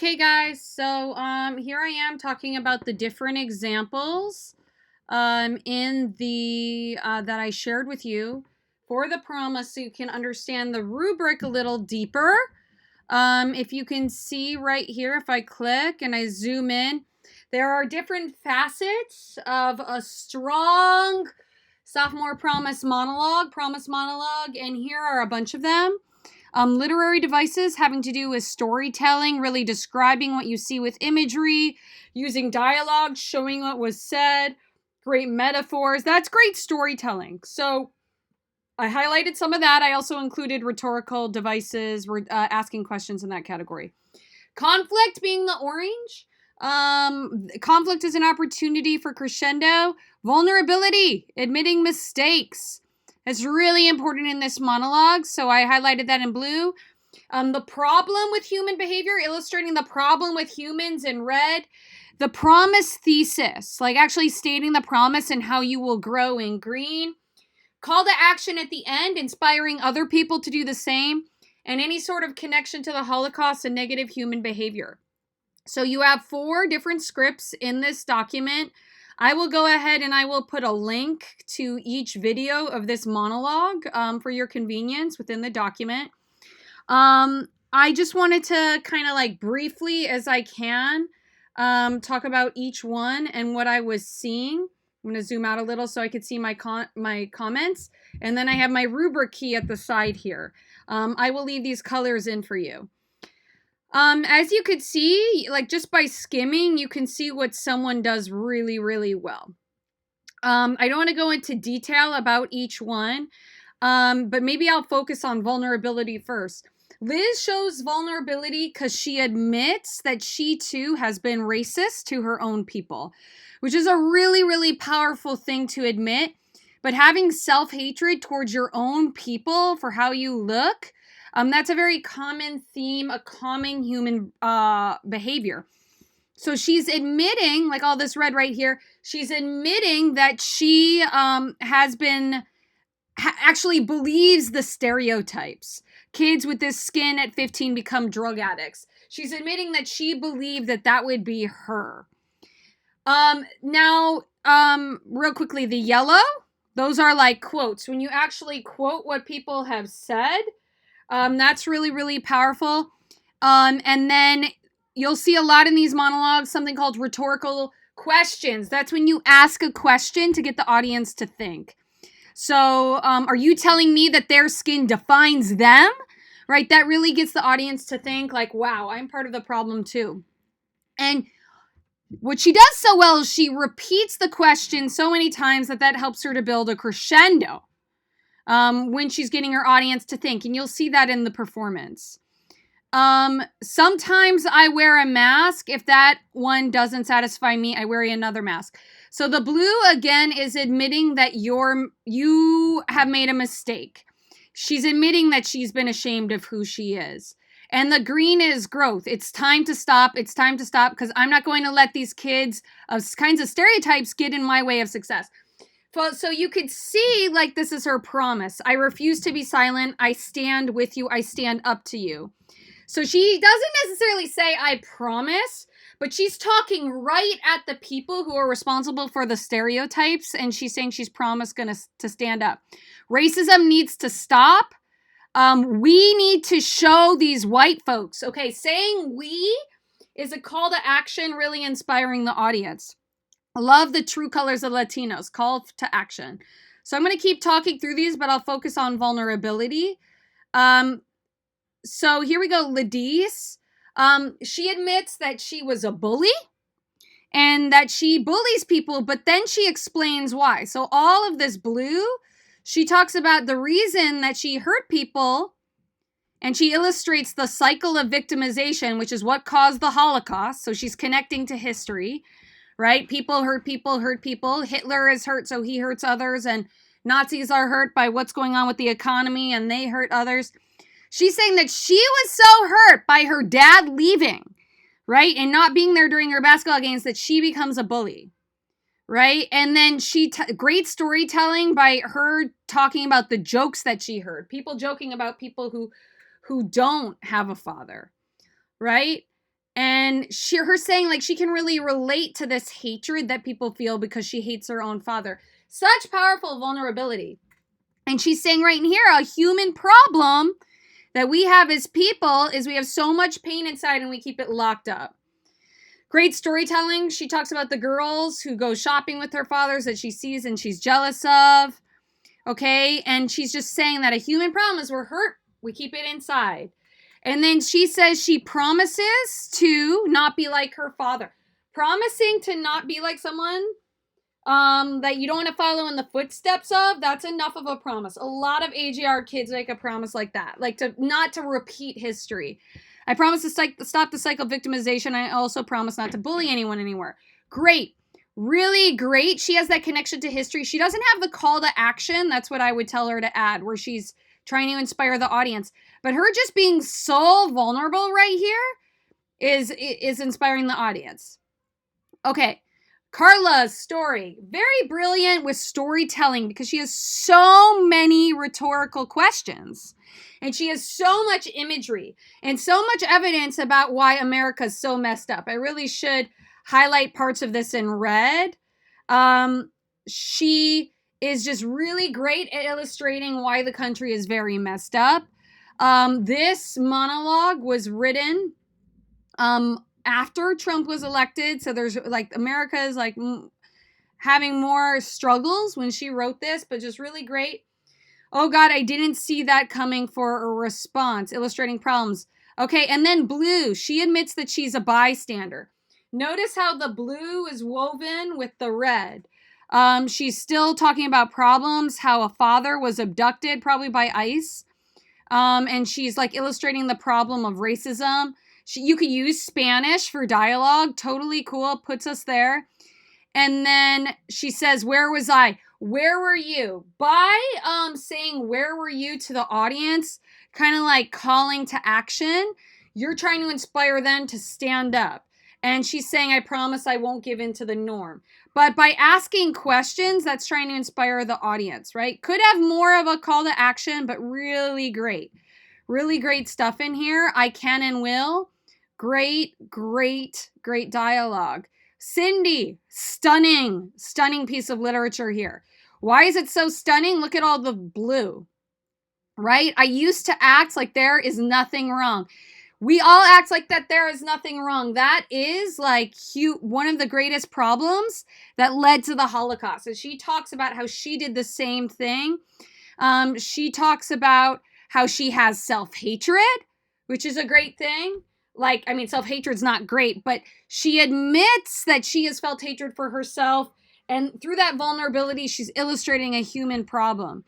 Okay, guys, so here I am talking about the different examples in the that I shared with you for the promise so you can understand the rubric a little deeper. If you can see right here, if I click and I zoom in, there are different facets of a strong sophomore promise monologue, and here are a bunch of them. Literary devices having to do with storytelling, really describing what you see with imagery, using dialogue, showing what was said, great metaphors. That's great storytelling. So I highlighted some of that. I also included rhetorical devices, asking questions in that category. Conflict being the orange. Conflict is an opportunity for crescendo. Vulnerability, admitting mistakes. It's really important in this monologue, so I highlighted that in blue. The problem with human behavior, illustrating the problem with humans in red. The promise thesis, like actually stating the promise and how you will grow in green. Call to action at the end, inspiring other people to do the same, and any sort of connection to the Holocaust and negative human behavior. So you have 4 different scripts in this document. I will go ahead and I will put a link to each video of this monologue for your convenience within the document. I just wanted to kind of like briefly as I can talk about each one and what I was seeing. I'm going to zoom out a little so I could see my comments. And then I have my rubric key at the side here. I will leave these colors in for you. As you could see, like just by skimming, you can see what someone does really, really well. I don't want to go into detail about each one, but maybe I'll focus on vulnerability first. Liz shows vulnerability because she admits that she too has been racist to her own people, which is a really, really powerful thing to admit. But having self-hatred towards your own people for how you look, that's a very common theme, a common human behavior. So she's admitting, like all this red right here, she's admitting that she actually believes the stereotypes. Kids with this skin at 15 become drug addicts. She's admitting that she believed that that would be her. Now, real quickly, the yellow, those are like quotes. When you actually quote what people have said, that's really, really powerful. And then you'll see a lot in these monologues, something called rhetorical questions. That's when you ask a question to get the audience to think. So, are you telling me that their skin defines them? Right? That really gets the audience to think like, wow, I'm part of the problem too. And what she does so well is she repeats the question so many times that helps her to build a crescendo when she's getting her audience to think. And you'll see that in the performance. Sometimes I wear a mask. If that one doesn't satisfy me, I wear another mask. So the blue, again, is admitting that you have made a mistake. She's admitting that she's been ashamed of who she is. And the green is growth. It's time to stop. It's time to stop because I'm not going to let these kids of kinds of stereotypes get in my way of success. So you could see, like, this is her promise. I refuse to be silent. I stand with you. I stand up to you. So she doesn't necessarily say, I promise, but she's talking right at the people who are responsible for the stereotypes, and she's saying she's promised to stand up. Racism needs to stop. We need to show these white folks. Okay, saying we is a call to action, really inspiring the audience. I love the true colors of Latinos, call to action. So I'm going to keep talking through these, but I'll focus on vulnerability. So here we go, Ladise. She admits that she was a bully and that she bullies people, but then she explains why. So all of this blue, she talks about the reason that she hurt people, and she illustrates the cycle of victimization, which is what caused the Holocaust. So she's connecting to history, right? People hurt people hurt people. Hitler is hurt, so he hurts others, and Nazis are hurt by what's going on with the economy, and they hurt others. She's saying that she was so hurt by her dad leaving, right? And not being there during her basketball games that she becomes a bully, right? And then great storytelling by her talking about the jokes that she heard. People joking about people who don't have a father, right? And her saying like she can really relate to this hatred that people feel because she hates her own father. Such powerful vulnerability. And she's saying right in here, a human problem that we have as people is we have so much pain inside and we keep it locked up. Great storytelling. She talks about the girls who go shopping with their fathers that she sees and she's jealous of. Okay, and she's just saying that a human problem is we're hurt, we keep it inside. And then she says she promises to not be like her father. Promising to not be like someone that you don't want to follow in the footsteps of, that's enough of a promise. A lot of AGR kids make a promise like that, like to not to repeat history. I promise to stop the cycle of victimization. I also promise not to bully anyone anymore. Great. Really great. She has that connection to history. She doesn't have the call to action. That's what I would tell her to add, where she's trying to inspire the audience. But her just being so vulnerable right here is inspiring the audience. Okay. Carla's story. Very brilliant with storytelling because she has so many rhetorical questions. And she has so much imagery and so much evidence about why America's so messed up. I really should highlight parts of this in red. She is just really great at illustrating why the country is very messed up. This monologue was written after Trump was elected. So there's like America is like having more struggles when she wrote this, but just really great. Oh God, I didn't see that coming for a response, illustrating problems. Okay, and then blue. She admits that she's a bystander. Notice how the blue is woven with the red. She's still talking about problems, how a father was abducted, probably by ICE. And she's like illustrating the problem of racism. You could use Spanish for dialogue. Totally cool. Puts us there. And then she says, where was I? Where were you? By saying where were you to the audience, kind of like calling to action, you're trying to inspire them to stand up. And she's saying, I promise I won't give in to the norm. But by asking questions, that's trying to inspire the audience, right? Could have more of a call to action, but really great. Really great stuff in here. I can and will. Great, great, great dialogue. Cindy, stunning piece of literature here. Why is it so stunning? Look at all the blue, right? I used to act like there is nothing wrong. We all act like that there is nothing wrong. That is like one of the greatest problems that led to the Holocaust. So she talks about how she did the same thing. She talks about how she has self-hatred, which is a great thing. Like, I mean, self-hatred's not great, but she admits that she has felt hatred for herself. And through that vulnerability, she's illustrating a human problem.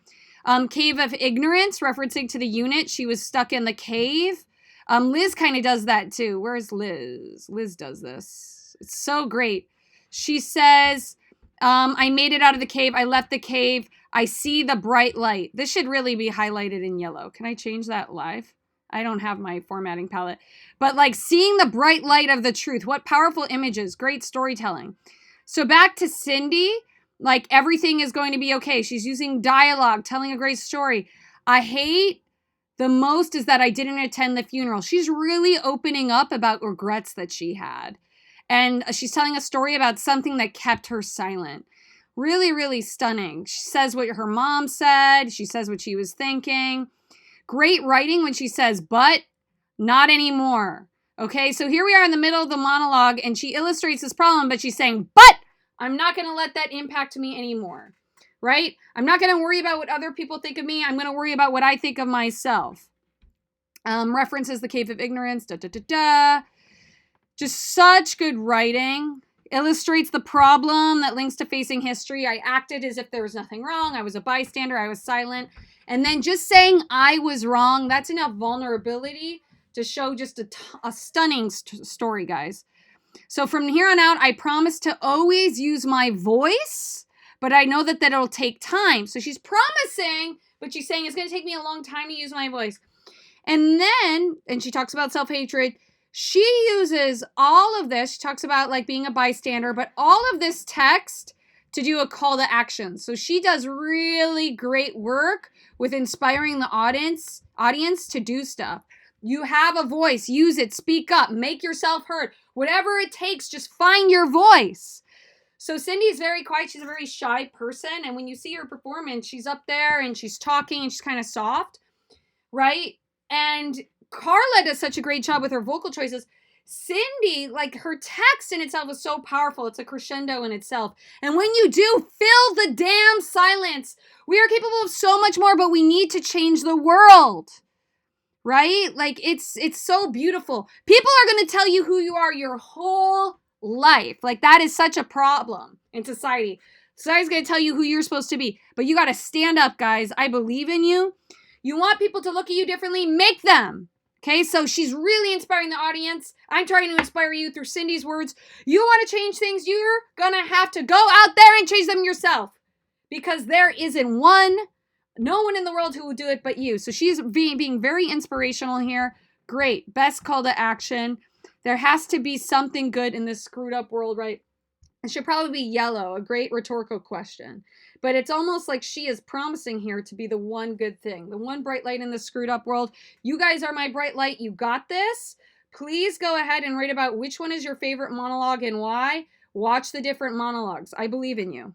Cave of Ignorance, referencing to the unit. She was stuck in the cave. Liz kind of does that too. Where's Liz? Liz does this. It's so great. She says, I made it out of the cave. I left the cave. I see the bright light. This should really be highlighted in yellow. Can I change that live? I don't have my formatting palette. But like seeing the bright light of the truth. What powerful images. Great storytelling. So back to Cindy. Like everything is going to be okay. She's using dialogue, telling a great story. I hate the most is that I didn't attend the funeral. She's really opening up about regrets that she had. And she's telling a story about something that kept her silent. Really, really stunning. She says what her mom said. She says what she was thinking. Great writing when she says, but not anymore. Okay, so here we are in the middle of the monologue and she illustrates this problem, but she's saying, but I'm not going to let that impact me anymore. Right? I'm not going to worry about what other people think of me. I'm going to worry about what I think of myself. References the Cave of Ignorance. Just such good writing. Illustrates the problem that links to facing history. I acted as if there was nothing wrong. I was a bystander. I was silent. And then just saying I was wrong, that's enough vulnerability to show just a stunning story, guys. So from here on out, I promise to always use my voice. But I know that it'll take time. So she's promising, but she's saying it's going to take me a long time to use my voice. And then, and she talks about self-hatred. She uses all of this. She talks about like being a bystander, but all of this text to do a call to action. So she does really great work with inspiring the audience to do stuff. You have a voice. Use it. Speak up. Make yourself heard. Whatever it takes, just find your voice. So Cindy is very quiet. She's a very shy person. And when you see her performance, she's up there and she's talking and she's kind of soft, right? And Carla does such a great job with her vocal choices. Cindy, like, her text in itself is so powerful. It's a crescendo in itself. And when you do, fill the damn silence. We are capable of so much more, but we need to change the world. Right? Like, it's so beautiful. People are going to tell you who you are your whole life. Like, that is such a problem in society. Society's going to tell you who you're supposed to be. But you got to stand up, guys. I believe in you. You want people to look at you differently? Make them. Okay, so she's really inspiring the audience. I'm trying to inspire you through Cindy's words. You want to change things, you're going to have to go out there and change them yourself. Because there isn't no one in the world who will do it but you. So she's being very inspirational here. Great. Best call to action. There has to be something good in this screwed up world, right? It should probably be yellow, a great rhetorical question. But it's almost like she is promising here to be the one good thing, the one bright light in the screwed up world. You guys are my bright light. You got this. Please go ahead and write about which one is your favorite monologue and why. Watch the different monologues. I believe in you.